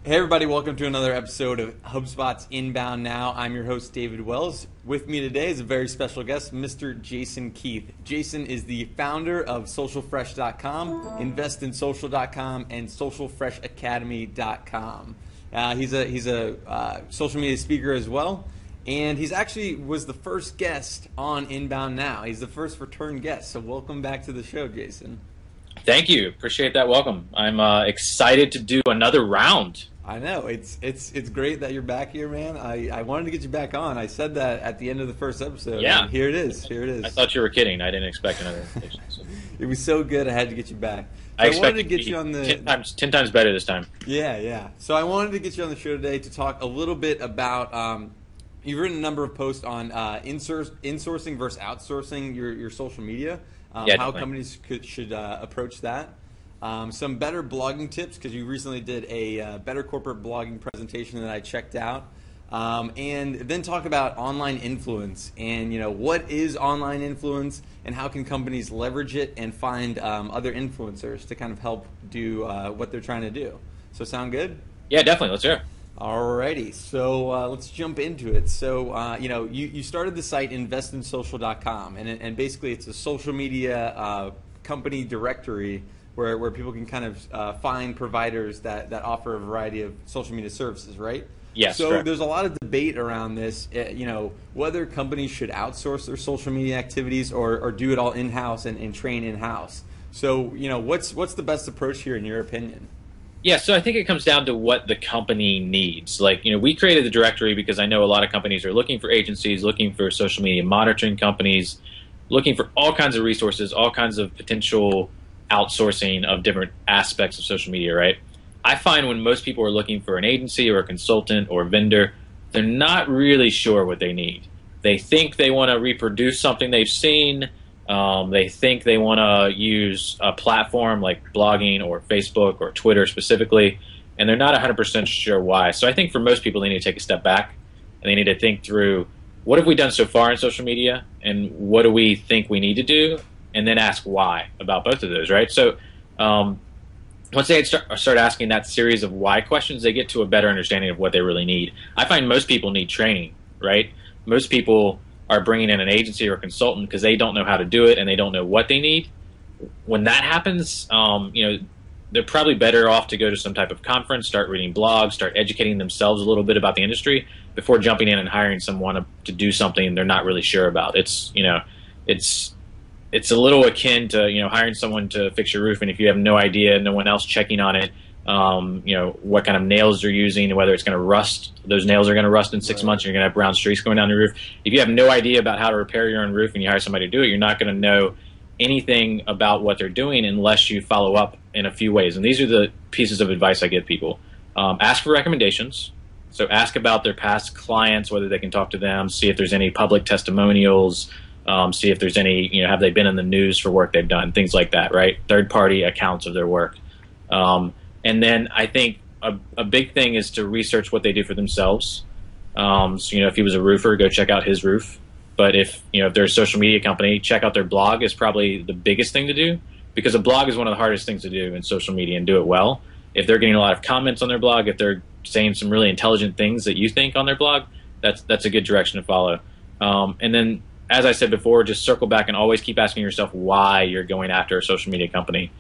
Hey everybody, welcome to another episode of HubSpot's Inbound Now. I'm your host, David Wells. With me today is a very special guest, Mr. Jason Keath. Jason is the founder of SocialFresh.com, InvestInSocial.com, and SocialFreshAcademy.com. He's a social media speaker as well, and he's actually was the first guest on Inbound Now. He's the first return guest, so welcome back to the show, Jason. Thank you. Appreciate that welcome. I'm excited to do another round. I know. It's great that you're back here, man. I wanted to get you back on. I said that at the end of the first episode. Yeah. Here it is. Here it is. I thought you were kidding. I didn't expect another invitation. So. It was so good, I had to get you back. I wanted to get you on the 10 times better this time. Yeah. So I wanted to get you on the show today to talk a little bit about you've written a number of posts on insourcing versus outsourcing your social media. How Definitely. companies should approach that. Some better blogging tips, because you recently did a better corporate blogging presentation that I checked out. And then talk about online influence and, what is online influence and how can companies leverage it and find other influencers to kind of help do what they're trying to do. So sound good? Yeah, definitely. Let's hear it. Alrighty, so let's jump into it. So, you started the site InvestInSocial.com, and basically it's a social media company directory where people can kind of find providers that offer a variety of social media services, right? Yes, So correct. there's a lot of debate around this, whether companies should outsource their social media activities or do it all in-house and train in-house. So, what's the best approach here in your opinion? Yeah, so I think it comes down to what the company needs. We created the directory because I know a lot of companies are looking for agencies, looking for social media monitoring companies, looking for all kinds of resources, all kinds of potential outsourcing of different aspects of social media, right? I find when most people are looking for an agency or a consultant or a vendor, they're not really sure what they need. They think they want to reproduce something they've seen. They think they want to use a platform like blogging or Facebook or Twitter specifically, and they're not 100% sure why. So I think for most people, they need to take a step back, and they need to think through, what have we done so far in social media, and what do we think we need to do, and then ask why about both of those, right? So once they start asking that series of why questions, they get to a better understanding of what they really need. I find most people need training, right? Most people are bringing in an agency or a consultant because they don't know how to do it and they don't know what they need. When that happens, they're probably better off to go to some type of conference, start reading blogs, start educating themselves a little bit about the industry before jumping in and hiring someone to do something they're not really sure about. It's a little akin to hiring someone to fix your roof, and if you have no idea, no one else checking on it, what kind of nails they're using, whether it's going to rust. Those nails are going to rust in 6 months. You're going to have brown streaks going down your roof. If you have no idea about how to repair your own roof and you hire somebody to do it, you're not going to know anything about what they're doing unless you follow up in a few ways. And these are the pieces of advice I give people. Ask for recommendations. So ask about their past clients, whether they can talk to them, see if there's any public testimonials, see if there's any, have they been in the news for work they've done, things like that, right? Third-party accounts of their work. And then I think a big thing is to research what they do for themselves. So, if he was a roofer, go check out his roof. But if they're a social media company, check out their blog is probably the biggest thing to do, because a blog is one of the hardest things to do in social media and do it well. If they're getting a lot of comments on their blog, if they're saying some really intelligent things that you think on their blog, that's a good direction to follow. And then, as I said before, just circle back and always keep asking yourself why you're going after a social media company.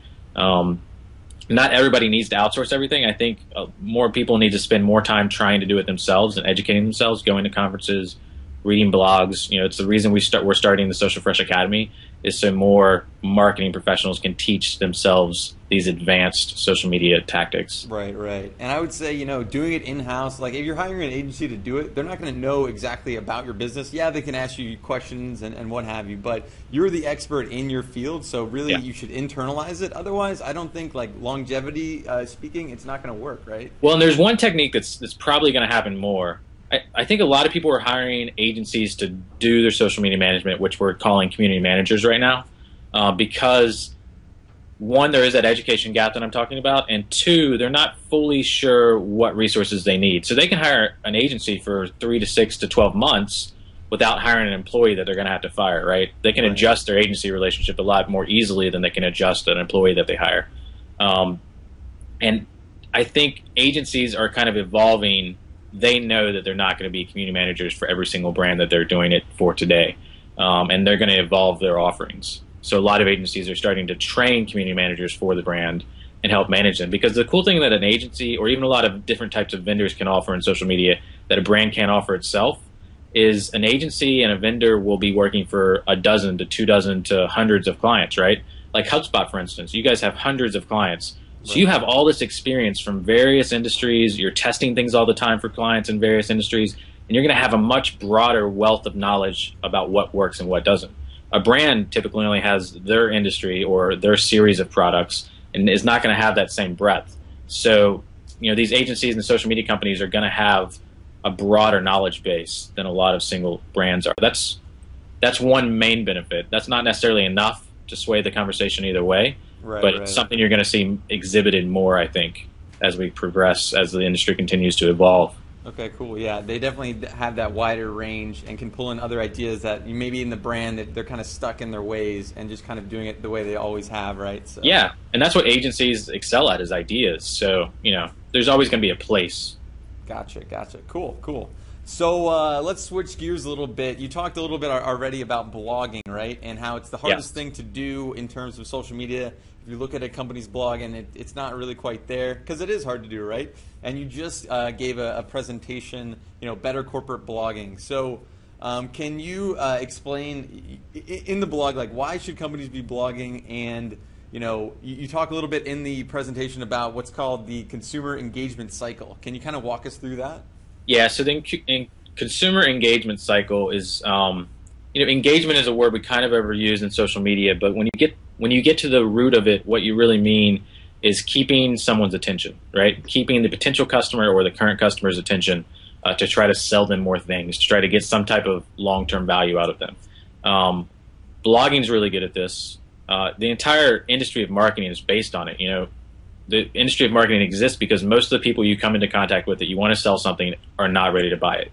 Not everybody needs to outsource everything. I think more people need to spend more time trying to do it themselves and educating themselves, going to conferences, reading blogs. It's the reason we're starting the Social Fresh Academy, is so more marketing professionals can teach themselves these advanced social media tactics. Right. And I would say, doing it in-house, like if you're hiring an agency to do it, they're not going to know exactly about your business. Yeah, they can ask you questions and what have you, but you're the expert in your field, so really you should internalize it. Otherwise, I don't think, like longevity speaking, it's not going to work, right? Well, and there's one technique that's probably going to happen more. I think a lot of people are hiring agencies to do their social media management, which we're calling community managers right now, because one, there is that education gap that I'm talking about, and two, they're not fully sure what resources they need. So they can hire an agency for 3 to 6 to 12 months without hiring an employee that they're going to have to fire, right? They can adjust their agency relationship a lot more easily than they can adjust an employee that they hire. And I think agencies are kind of evolving. They know that they're not going to be community managers for every single brand that they're doing it for today, and they're going to evolve their offerings. So a lot of agencies are starting to train community managers for the brand and help manage them. Because the cool thing that an agency or even a lot of different types of vendors can offer in social media that a brand can't offer itself is an agency and a vendor will be working for a dozen to 2 dozen to hundreds of clients, right? Like HubSpot, for instance. You guys have hundreds of clients. So you have all this experience from various industries. You're testing things all the time for clients in various industries, and you're going to have a much broader wealth of knowledge about what works and what doesn't. A brand typically only has their industry or their series of products and is not going to have that same breadth. So, these agencies and social media companies are going to have a broader knowledge base than a lot of single brands are. That's one main benefit. That's not necessarily enough to sway the conversation either way. But it's something you're going to see exhibited more, I think, as we progress, as the industry continues to evolve. Okay, cool. Yeah, they definitely have that wider range and can pull in other ideas that maybe in the brand that they're kind of stuck in their ways and just kind of doing it the way they always have, right? So. Yeah, and that's what agencies excel at is ideas. So, there's always going to be a place. Gotcha. Cool. So let's switch gears a little bit. You talked a little bit already about blogging, right? And how it's the hardest thing to do in terms of social media. If you look at a company's blog and it's not really quite there, because it is hard to do, right? And you just gave a presentation, better corporate blogging. So can you explain in the blog, like why should companies be blogging? And you talk a little bit in the presentation about what's called the consumer engagement cycle. Can you kind of walk us through that? Yeah, so the consumer engagement cycle is, engagement is a word we kind of overuse in social media, but when you get to the root of it, what you really mean is keeping someone's attention, right? Keeping the potential customer or the current customer's attention to try to sell them more things, to try to get some type of long-term value out of them. Blogging's really good at this. The entire industry of marketing is based on it. The industry of marketing exists because most of the people you come into contact with that you want to sell something are not ready to buy it,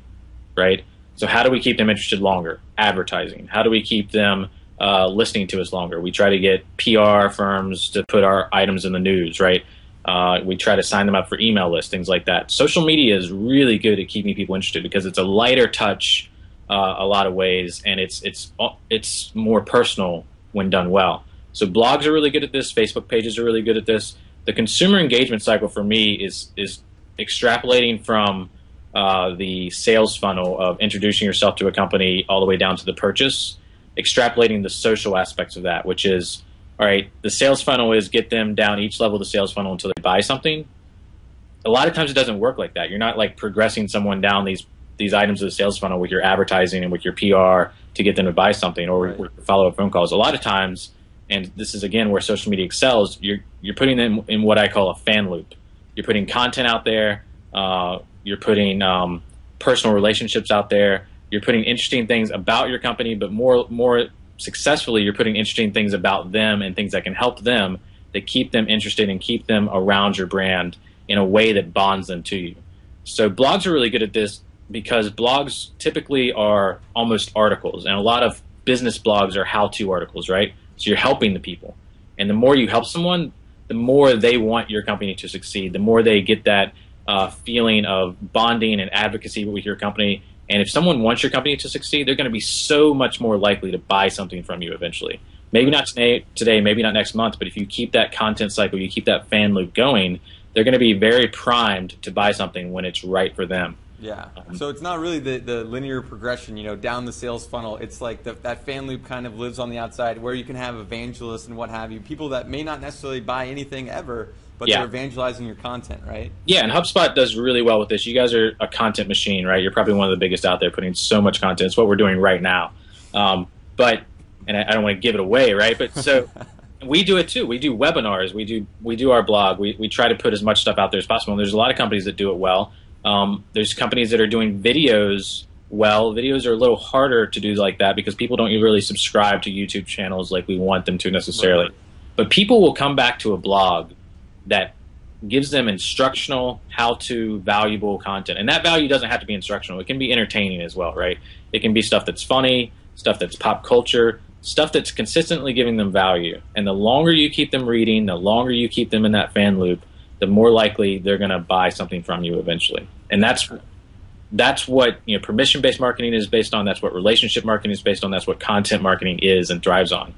right? So how do we keep them interested longer? Advertising. How do we keep them listening to us longer? We try to get PR firms to put our items in the news, right? We try to sign them up for email lists, things like that. Social media is really good at keeping people interested because it's a lighter touch a lot of ways, and it's more personal when done well. So blogs are really good at this. Facebook pages are really good at this. The consumer engagement cycle for me is extrapolating from the sales funnel of introducing yourself to a company all the way down to the purchase, extrapolating the social aspects of that, which is, all right, the sales funnel is get them down each level of the sales funnel until they buy something. A lot of times it doesn't work like that. You're not like progressing someone down these items of the sales funnel with your advertising and with your PR to get them to buy something or with follow-up phone calls. A lot of times, and this is again where social media excels, you're putting them in what I call a fan loop. You're putting content out there. You're putting personal relationships out there. You're putting interesting things about your company, but more successfully, you're putting interesting things about them and things that can help them that keep them interested and keep them around your brand in a way that bonds them to you. So blogs are really good at this because blogs typically are almost articles, and a lot of business blogs are how-to articles, right? So you're helping the people. And the more you help someone, the more they want your company to succeed, the more they get that feeling of bonding and advocacy with your company. And if someone wants your company to succeed, they're going to be so much more likely to buy something from you eventually. Maybe not today, maybe not next month, but if you keep that content cycle, you keep that fan loop going, they're going to be very primed to buy something when it's right for them. Yeah. So it's not really the linear progression, down the sales funnel. It's like that fan loop kind of lives on the outside where you can have evangelists and what have you, people that may not necessarily buy anything ever, but they're evangelizing your content, right? Yeah, and HubSpot does really well with this. You guys are a content machine, right? You're probably one of the biggest out there putting so much content. It's what we're doing right now. And I don't want to give it away, right? But so we do it too. We do webinars. We do our blog. We try to put as much stuff out there as possible. And there's a lot of companies that do it well. There's companies that are doing videos well. Videos are a little harder to do like that because people don't really subscribe to YouTube channels like we want them to necessarily. Right. But people will come back to a blog that gives them instructional, how-to, valuable content. And that value doesn't have to be instructional. It can be entertaining as well, right? It can be stuff that's funny, stuff that's pop culture, stuff that's consistently giving them value. And the longer you keep them reading, the longer you keep them in that fan loop, the more likely they're going to buy something from you eventually. And that's what, you know, permission-based marketing is based on. That's what relationship marketing is based on. That's what content marketing is and thrives on.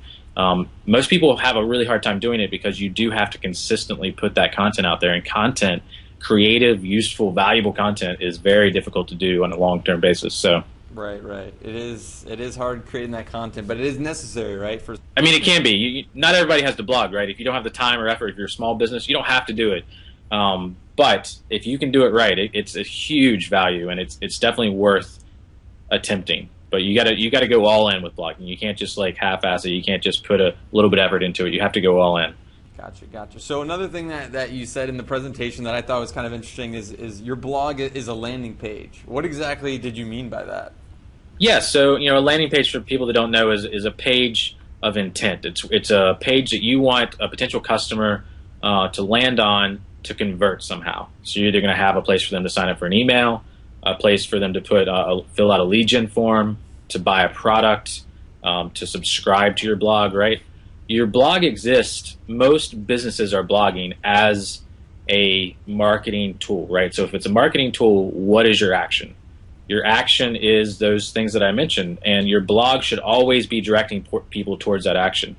Most people have a really hard time doing it because you do have to consistently put that content out there, and content, creative, useful, valuable content, is very difficult to do on a long-term basis. So. Right. It is hard creating that content, but it is necessary, right? I mean, it can be. Not everybody has to blog, right? If you don't have the time or effort, if you're a small business, you don't have to do it. But if you can do it right, it's a huge value, and it's definitely worth attempting. But you gotta go all in with blogging. You can't just like half-ass it. You can't just put a little bit of effort into it. You have to go all in. Gotcha. So another thing that you said in the presentation that I thought was kind of interesting is your blog is a landing page. What exactly did you mean by that? Yeah, so a landing page, for people that don't know, is a page of intent. It's a page that you want a potential customer to land on to convert somehow. So you're either going to have a place for them to sign up for an email, a place for them to fill out a lead gen form, to buy a product, to subscribe to your blog, right? Your blog exists. Most businesses are blogging as a marketing tool, right? So if it's a marketing tool, what is your action? Your action is those things that I mentioned, and your blog should always be directing people towards that action.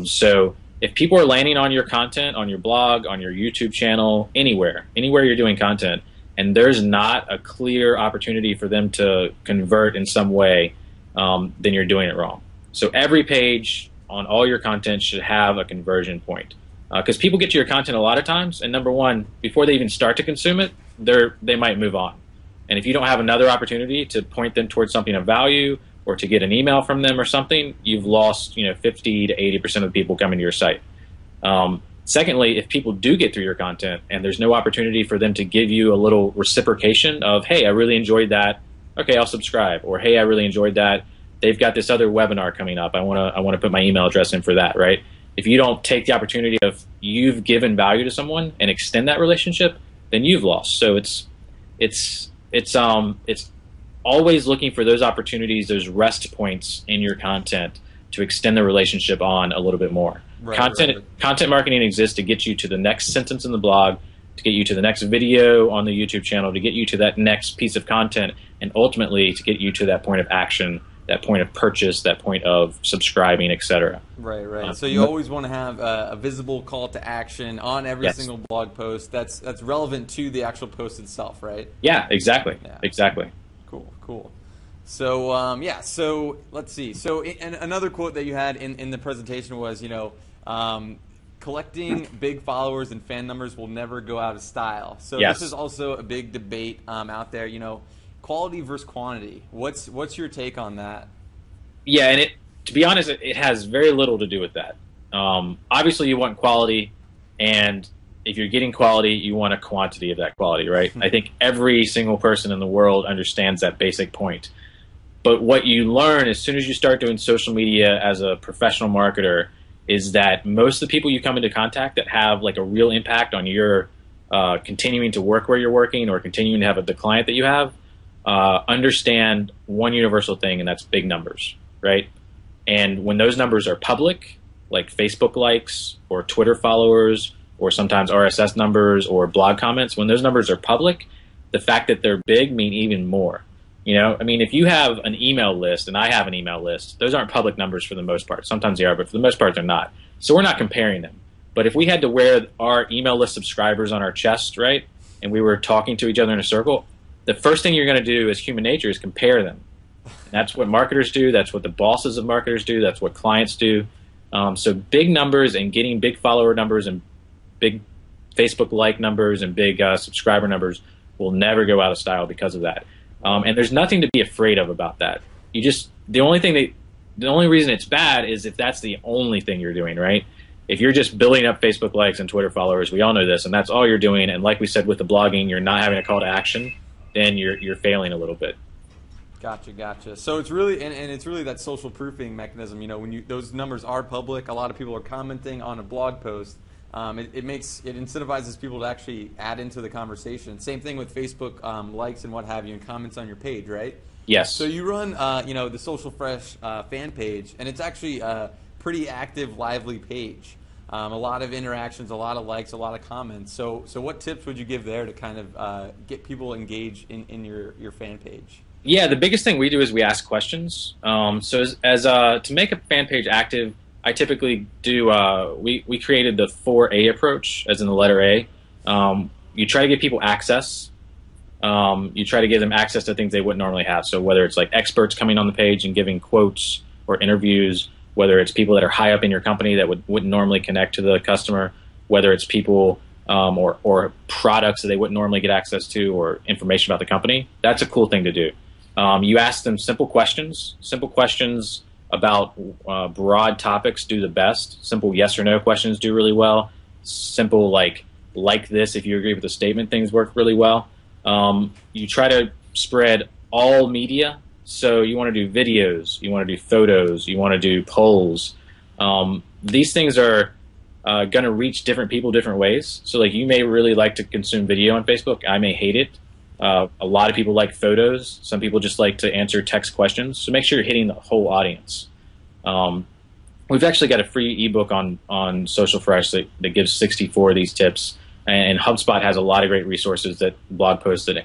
So if people are landing on your content, on your blog, on your YouTube channel, anywhere you're doing content, and there's not a clear opportunity for them to convert in some way, then you're doing it wrong. So every page on all your content should have a conversion point. Because people get to your content a lot of times, and number one, before they even start to consume it, they might move on. And if you don't have another opportunity to point them towards something of value, or to get an email from them or something, you've lost 50 to 80% of the people coming to your site. Secondly, if people do get through your content and there's no opportunity for them to give you a little reciprocation of, hey, I really enjoyed that, okay, I'll subscribe, or hey, I really enjoyed that, they've got this other webinar coming up, I want to put my email address in for that, right? If you don't take the opportunity of you've given value to someone and extend that relationship, then you've lost. So it's always looking for those opportunities, those rest points in your content to extend the relationship on a little bit more. Content marketing exists to get you to the next sentence in the blog, to get you to the next video on the YouTube channel, to get you to that next piece of content, and ultimately to get you to that point of action, that point of purchase, that point of subscribing, etc. Right. So you always want to have a visible call to action on every single blog post that's relevant to the actual post itself, right? Yeah, exactly. Cool. So so let's see. So and another quote that you had in the presentation was, collecting big followers and fan numbers will never go out of style. So this is also a big debate out there. Quality versus quantity. What's your take on that? Yeah, and to be honest, it has very little to do with that. Obviously, you want quality, and if you're getting quality, you want a quantity of that quality, right? I think every single person in the world understands that basic point. But what you learn as soon as you start doing social media as a professional marketer is that most of the people you come into contact that have like a real impact on your continuing to work where you're working or continuing to have the client that you have understand one universal thing, and that's big numbers, right? And when those numbers are public, like Facebook likes or Twitter followers or sometimes RSS numbers or blog comments, when those numbers are public, the fact that they're big mean even more. I mean, if you have an email list and I have an email list, those aren't public numbers for the most part. Sometimes they are, but for the most part, they're not. So we're not comparing them. But if we had to wear our email list subscribers on our chest, right, and we were talking to each other in a circle, the first thing you're going to do as human nature is compare them. And that's what marketers do. That's what the bosses of marketers do. That's what clients do. So big numbers and getting big follower numbers and big Facebook like numbers and big subscriber numbers will never go out of style because of that. And there's nothing to be afraid of about that. The only reason it's bad is if that's the only thing you're doing, right? If you're just building up Facebook likes and Twitter followers, we all know this, and that's all you're doing, and like we said with the blogging, you're not having a call to action, then you're failing a little bit. Gotcha. So it's really and it's really that social proofing mechanism. When those numbers are public, a lot of people are commenting on a blog post. It incentivizes people to actually add into the conversation. Same thing with Facebook likes and what have you, and comments on your page, right? Yes. So you run the Social Fresh fan page, and it's actually a pretty active, lively page. a lot of interactions, a lot of likes, a lot of comments. So what tips would you give there to kind of get people engaged in your fan page? Yeah, the biggest thing we do is we ask questions. So to make a fan page active, I typically do. We created the 4A approach, as in the letter A. You try to give people access. You try to give them access to things they wouldn't normally have. So whether it's like experts coming on the page and giving quotes or interviews, whether it's people that are high up in your company that wouldn't normally connect to the customer, whether it's people or products that they wouldn't normally get access to, or information about the company, that's a cool thing to do. You ask them simple questions. Simple questions about broad topics do the best. Simple yes or no questions do really well. Simple like this, if you agree with the statement, things work really well. You try to spread all media. So you want to do videos, you want to do photos, you want to do polls. These things are going to reach different people different ways. So like you may really like to consume video on Facebook. I may hate it. A lot of people like photos. Some people just like to answer text questions. So make sure you're hitting the whole audience. We've actually got a free ebook on Social Fresh that gives 64 of these tips. And HubSpot has a lot of great resources, that blog posts that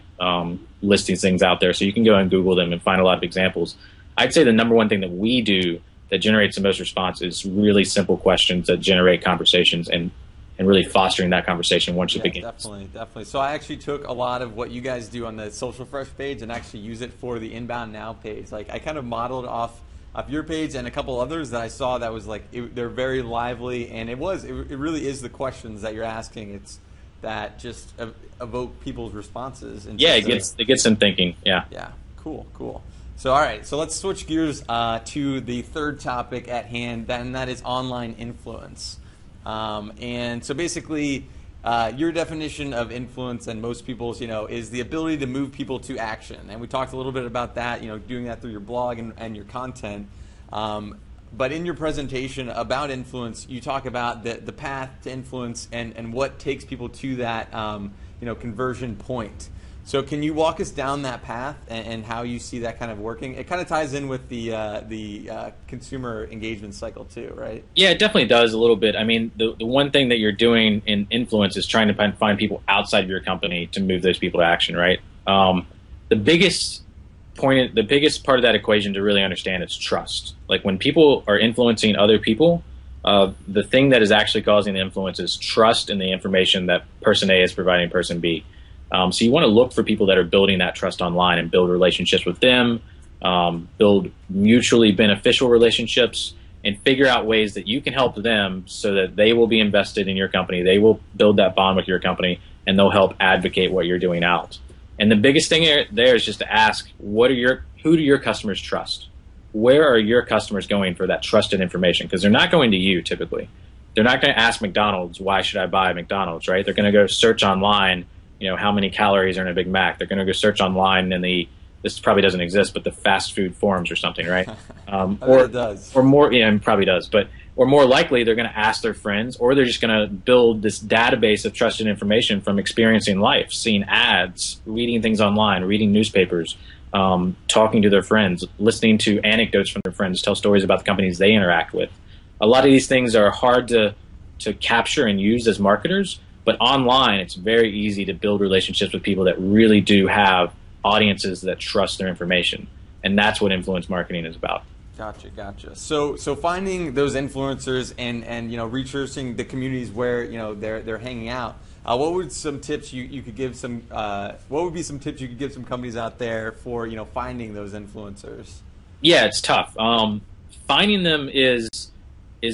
list these things out there. So you can go and Google them and find a lot of examples. I'd say the number one thing that we do that generates the most response is really simple questions that generate conversations and really fostering that conversation once it begins. Definitely. So I actually took a lot of what you guys do on the Social Fresh page and actually use it for the Inbound Now page. Like I kind of modeled off your page and a couple others that I saw that was like they're very lively, and it really is the questions that you're asking. It's that just evoke people's responses. Yeah, it gets them thinking. Yeah. Yeah. Cool. So all right, so let's switch gears to the third topic at hand, and that is online influence. And so basically, your definition of influence and most people's, is the ability to move people to action. And we talked a little bit about that, doing that through your blog and your content. But in your presentation about influence, you talk about the path to influence and what takes people to that, conversion point. So can you walk us down that path and how you see that kind of working? It kind of ties in with the consumer engagement cycle too, right? Yeah, it definitely does a little bit. I mean, the one thing that you're doing in influence is trying to find people outside of your company to move those people to action, right? The biggest part of that equation to really understand is trust. Like when people are influencing other people, the thing that is actually causing the influence is trust in the information that person A is providing person B. So you want to look for people that are building that trust online and build relationships with them, build mutually beneficial relationships, and figure out ways that you can help them so that they will be invested in your company. They will build that bond with your company, and they'll help advocate what you're doing out. And the biggest thing there is just to ask, who do your customers trust? Where are your customers going for that trusted information? Because they're not going to you typically. They're not going to ask McDonald's, why should I buy McDonald's, right? They're going to go search online, how many calories are in a Big Mac. They're going to go search online in this probably doesn't exist, but the fast food forums or something, right? Or it does. Or more, it probably does. Or more likely, they're going to ask their friends, or they're just going to build this database of trusted information from experiencing life, seeing ads, reading things online, reading newspapers, talking to their friends, listening to anecdotes from their friends, tell stories about the companies they interact with. A lot of these things are hard to capture and use as marketers, but online, it's very easy to build relationships with people that really do have audiences that trust their information. And that's what influence marketing is about. Gotcha. So finding those influencers and researching the communities where they're hanging out. What would some tips you could give some? What would be some tips you could give some companies out there for finding those influencers? Yeah, it's tough. Finding them is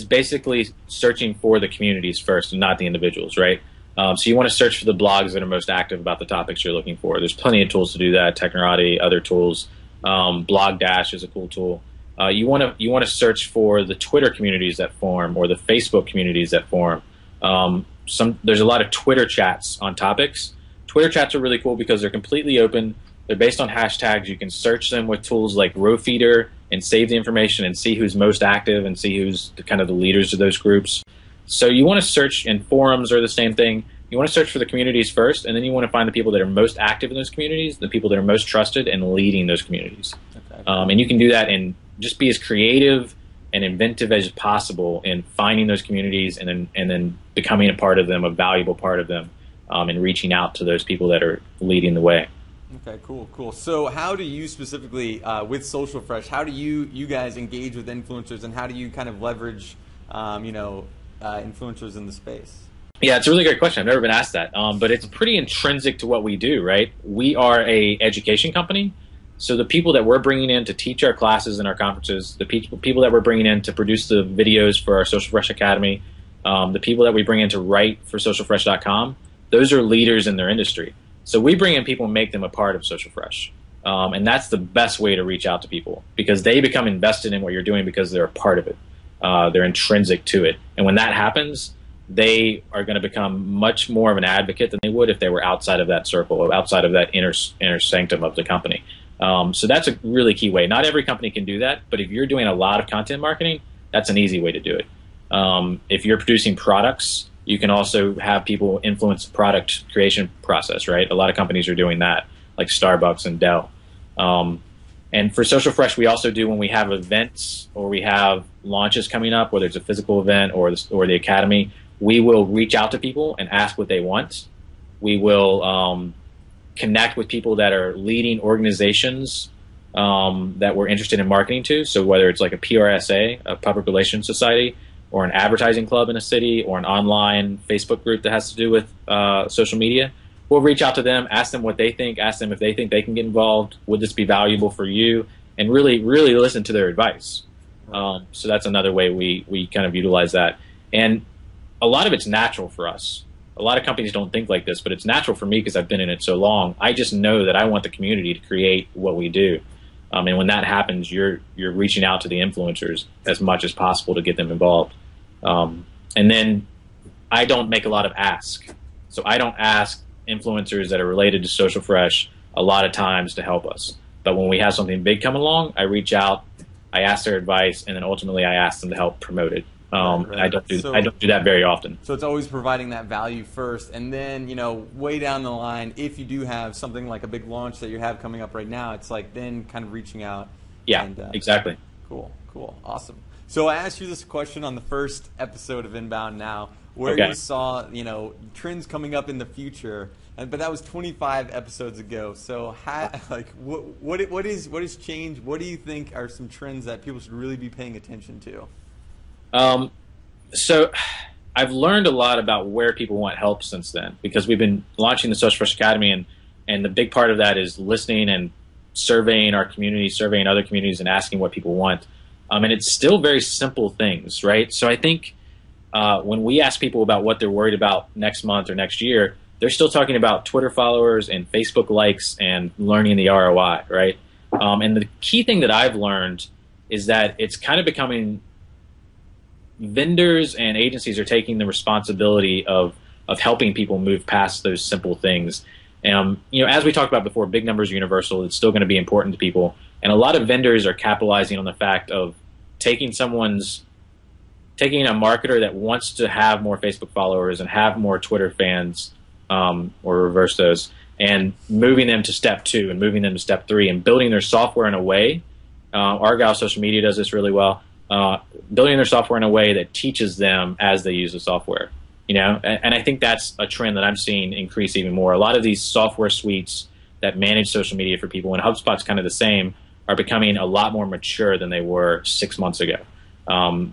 basically searching for the communities first and not the individuals, right? So you want to search for the blogs that are most active about the topics you're looking for. There's plenty of tools to do that. Technorati, other tools. Blog Dash is a cool tool. You want to search for the Twitter communities that form or the Facebook communities that form. There's a lot of Twitter chats on topics. Twitter chats are really cool because they're completely open. They're based on hashtags. You can search them with tools like RowFeeder and save the information and see who's most active and see who's kind of the leaders of those groups. So you want to search, and forums are the same thing. You want to search for the communities first, and then you want to find the people that are most active in those communities, the people that are most trusted and leading those communities. Okay. And you can do that and just be as creative and inventive as possible in finding those communities and then becoming a part of them, a valuable part of them, and reaching out to those people that are leading the way. Okay, cool. So how do you specifically, with Social Fresh, how do you guys engage with influencers, and how do you kind of leverage, influencers in the space? Yeah, it's a really great question. I've never been asked that, but it's pretty intrinsic to what we do, right? We are a education company, so the people that we're bringing in to teach our classes and our conferences, the people that we're bringing in to produce the videos for our Social Fresh Academy, the people that we bring in to write for socialfresh.com, those are leaders in their industry. So we bring in people and make them a part of Social Fresh. And that's the best way to reach out to people, because they become invested in what you're doing because they're a part of it. They're intrinsic to it. And when that happens, they are going to become much more of an advocate than they would if they were outside of that circle, or outside of that inner sanctum of the company. So that's a really key way. Not every company can do that, but if you're doing a lot of content marketing, that's an easy way to do it. If you're producing products, you can also have people influence the product creation process, right? A lot of companies are doing that, like Starbucks and Dell. And for Social Fresh, we also do, when we have events or we have launches coming up, whether it's a physical event or the academy, we will reach out to people and ask what they want. We will connect with people that are leading organizations that we're interested in marketing to. So whether it's like a PRSA, a public relations society, or an advertising club in a city, or an online Facebook group that has to do with social media, we'll reach out to them, ask them what they think, ask them if they think they can get involved. Would this be valuable for you? And really, really listen to their advice. So that's another way we kind of utilize that. And a lot of it's natural for us. A lot of companies don't think like this, but it's natural for me because I've been in it so long. I just know that I want the community to create what we do. And when that happens, you're reaching out to the influencers as much as possible to get them involved. And then I don't make a lot of asks. So I don't ask influencers that are related to Social Fresh a lot of times to help us. But when we have something big come along, I reach out, I ask their advice, and then ultimately I ask them to help promote it. Right. I don't do that very often. So it's always providing that value first, and then way down the line, if you do have something like a big launch that you have coming up right now, it's like then kind of reaching out. Yeah, and, exactly. Cool, awesome. So I asked you this question on the first episode of Inbound Now, where you saw trends coming up in the future, but that was 25 episodes ago. So what is changed? What do you think are some trends that people should really be paying attention to? So I've learned a lot about where people want help since then, because we've been launching the Social Fresh Academy, and the big part of that is listening and surveying our community, surveying other communities, and asking what people want. And it's still very simple things, right? So I think when we ask people about what they're worried about next month or next year, they're still talking about Twitter followers and Facebook likes and learning the ROI, right? And the key thing that I've learned is that it's kind of becoming, vendors and agencies are taking the responsibility of helping people move past those simple things. As we talked about before, big numbers are universal. It's still going to be important to people. And a lot of vendors are capitalizing on the fact of taking a marketer that wants to have more Facebook followers and have more Twitter fans, or reverse those, and moving them to step 2 and moving them to step 3 and building their software in a way. Argyle Social Media does this really well. Building their software in a way that teaches them as they use the software, and I think that's a trend that I'm seeing increase even more. A lot of these software suites that manage social media for people, and HubSpot's kind of the same, are becoming a lot more mature than they were 6 months ago.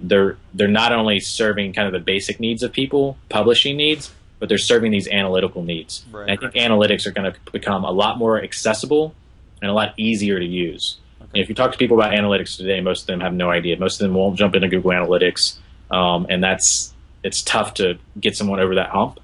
They're not only serving kind of the basic needs of people, publishing needs, but they're serving these analytical needs. Right. And I think analytics are going to become a lot more accessible and a lot easier to use. And if you talk to people about analytics today, most of them have no idea. Most of them won't jump into Google Analytics, and it's tough to get someone over that hump.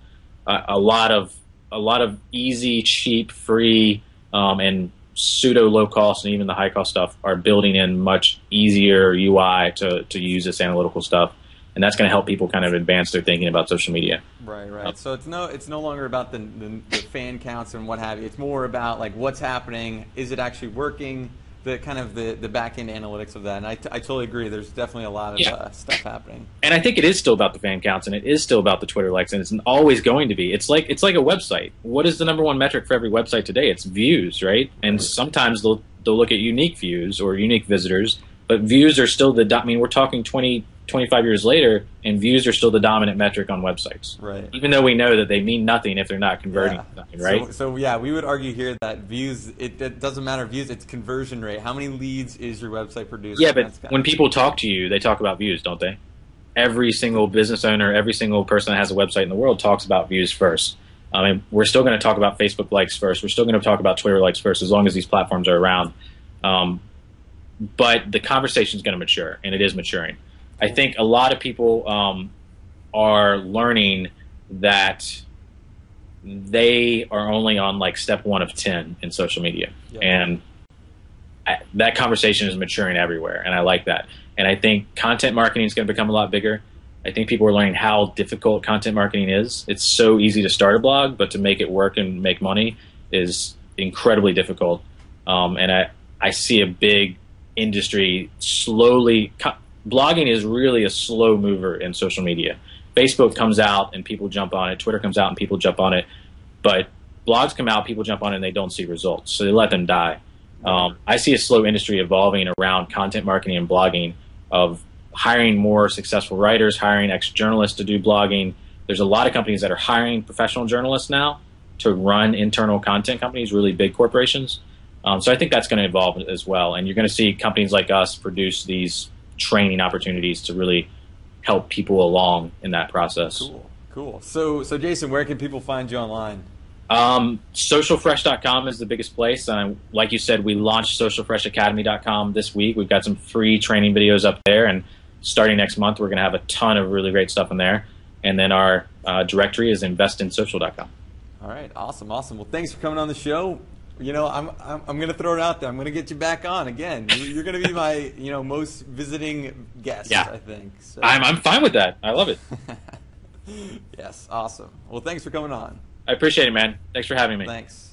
A lot of easy, cheap, free, and pseudo low cost, and even the high cost stuff are building in much easier UI to use this analytical stuff, and that's going to help people kind of advance their thinking about social media. Right. So it's no longer about the fan counts and what have you. It's more about like what's happening. Is it actually working? The kind of the back end analytics of that, and I totally agree. There's definitely a lot of stuff happening. And I think it is still about the fan counts, and it is still about the Twitter likes, and it's always going to be. It's like a website. What is the number one metric for every website today? It's views, right? And sometimes they'll look at unique views or unique visitors, But views are still I mean, we're talking 20, 25 years later, and views are still the dominant metric on websites. Right. Even though we know that they mean nothing if they're not converting to nothing, right? So yeah, we would argue here that views, it doesn't matter views, it's conversion rate. How many leads is your website producing? Yeah, but when people talk to you, they talk about views, don't they? Every single business owner, every single person that has a website in the world talks about views first. I mean, we're still going to talk about Facebook likes first. We're still going to talk about Twitter likes first, as long as these platforms are around. But the conversation is going to mature, and it is maturing. I think a lot of people are learning that they are only on like step 1 of 10 in social media, and that conversation is maturing everywhere, and I like that. And I think content marketing is going to become a lot bigger. I think people are learning how difficult content marketing is. It's so easy to start a blog, but to make it work and make money is incredibly difficult. And I see a big industry slowly. Blogging is really a slow mover in social media. Facebook comes out and people jump on it. Twitter comes out and people jump on it. But blogs come out, people jump on it, and they don't see results. So they let them die. I see a slow industry evolving around content marketing and blogging, of hiring more successful writers, hiring ex-journalists to do blogging. There's a lot of companies that are hiring professional journalists now to run internal content companies, really big corporations. So I think that's going to evolve as well. And you're going to see companies like us produce these training opportunities to really help people along in that process. Cool. So Jason, where can people find you online? Socialfresh.com is the biggest place. Like you said, we launched socialfreshacademy.com this week. We've got some free training videos up there, and starting next month, we're going to have a ton of really great stuff in there. And then our directory is investinsocial.com. All right, awesome. Well, thanks for coming on the show. You know, I'm going to throw it out there. I'm going to get you back on again. You're going to be my most visiting guest. I think. So. I'm fine with that. I love it. Yes, awesome. Well, thanks for coming on. I appreciate it, man. Thanks for having me. Thanks.